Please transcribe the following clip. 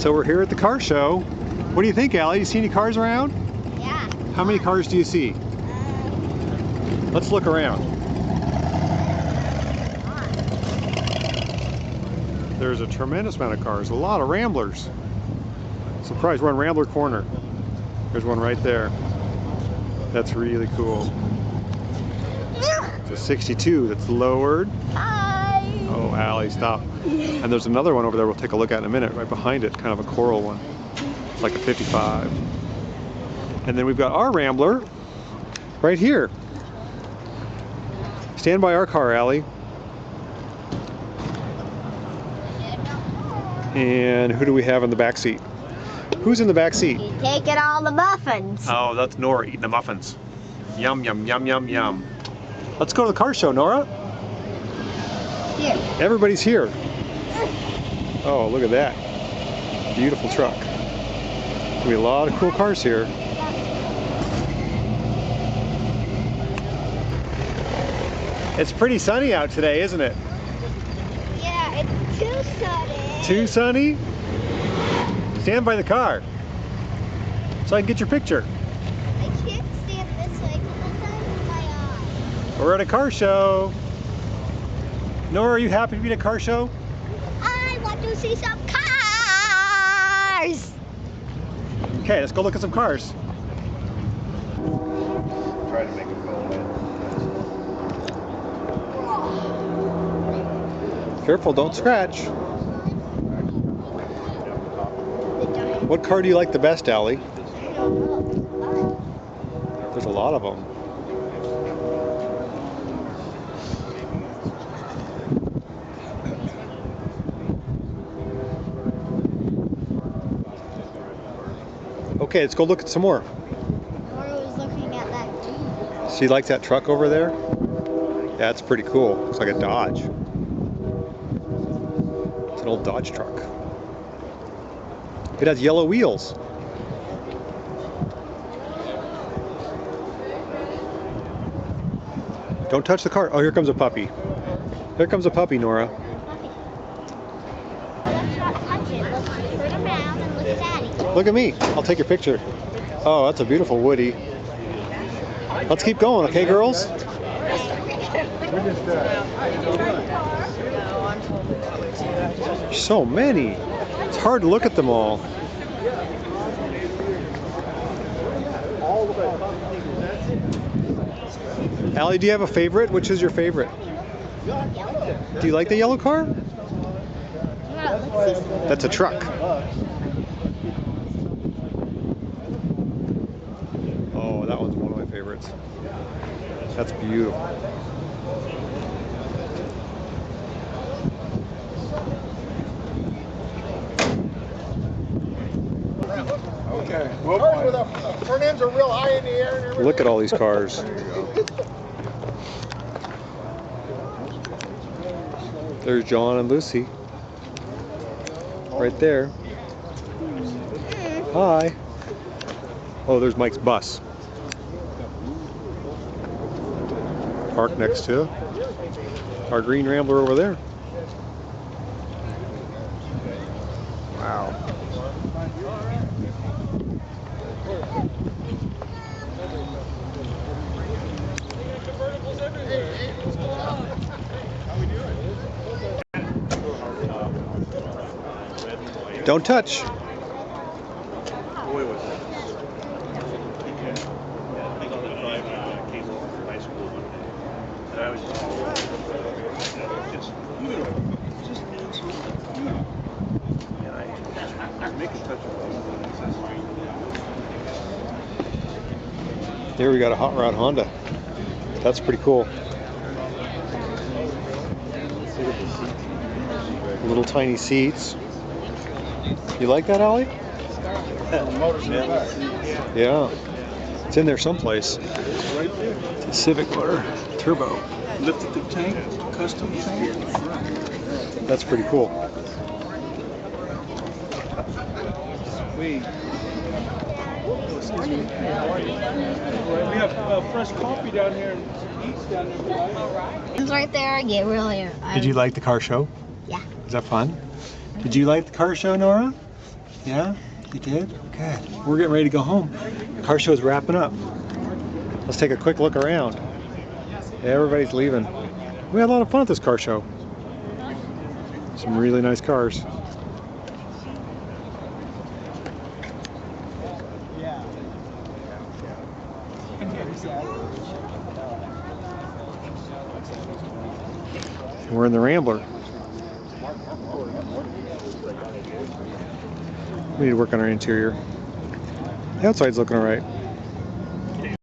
So we're here at the car show. What do you think, Allie? You see any cars around? Yeah. How many cars do you see? Let's look around. There's a tremendous amount of cars, a lot of Ramblers. Surprised, we're on Rambler Corner. There's one right there. That's really cool. It's a 62 that's lowered. Hi. Oh, Allie, stop. And there's another one over there we'll take a look at in a minute, right behind it, kind of a coral one. It's like a 55. And then we've got our Rambler right here. Stand by our car, Allie. And who do we have in the back seat? Who's in the back seat? You're taking all the muffins. Oh, that's Nora eating the muffins. Yum, yum, yum, yum, yum. Let's go to the car show, Nora. Here. Everybody's here. Oh, look at that. Beautiful truck. There'll be a lot of cool cars here. It's pretty sunny out today, isn't it? Yeah, it's too sunny. Too sunny? Stand by the car so I can get your picture. I can't stand this way because the sun in my eye. We're at a car show. Nora, are you happy to be at a car show? I want to see some cars. Okay, let's go look at some cars. Try to make it go in. Careful, don't scratch. What car do you like the best, Allie? There's a lot of them. Okay, let's go look at some more. Nora was looking at that too. See, like that truck over there? Yeah, it's pretty cool. Looks like a Dodge. It's an old Dodge truck. It has yellow wheels. Don't touch the car. Oh, here comes a puppy. Here comes a puppy, Nora. Let's not touch it. Let's turn around and look at Daddy. Look at me. I'll take your picture. Oh, that's a beautiful Woody. Let's keep going, okay, girls? So many. It's hard to look at them all. Allie, do you have a favorite? Which is your favorite? Do you like the yellow car? That's a truck. Oh, that one's one of my favorites. That's beautiful. Okay. Well, the front ends are real high in the air and everything. Look at all these cars. There's John and Lucy. Right there. Hi. Oh, there's Mike's bus. Parked next to our green Rambler over there. Wow. Don't touch. Here we got a Hot Rod Honda. That's pretty cool. Little tiny seats. You like that, Allie? Yeah. It's in there someplace. It's a Civic motor, turbo. Lifted the tank, custom tank. That's pretty cool. Excuse me. We have fresh coffee down here and eats down there. It's right there. I get really. Did you like the car show? Yeah. Is that fun? Did you like the car show, Nora? Yeah? You did? Good. We're getting ready to go home. The car show's wrapping up. Let's take a quick look around. Everybody's leaving. We had a lot of fun at this car show. Some really nice cars. We're in the Rambler. We need to work on our interior. The outside's looking alright.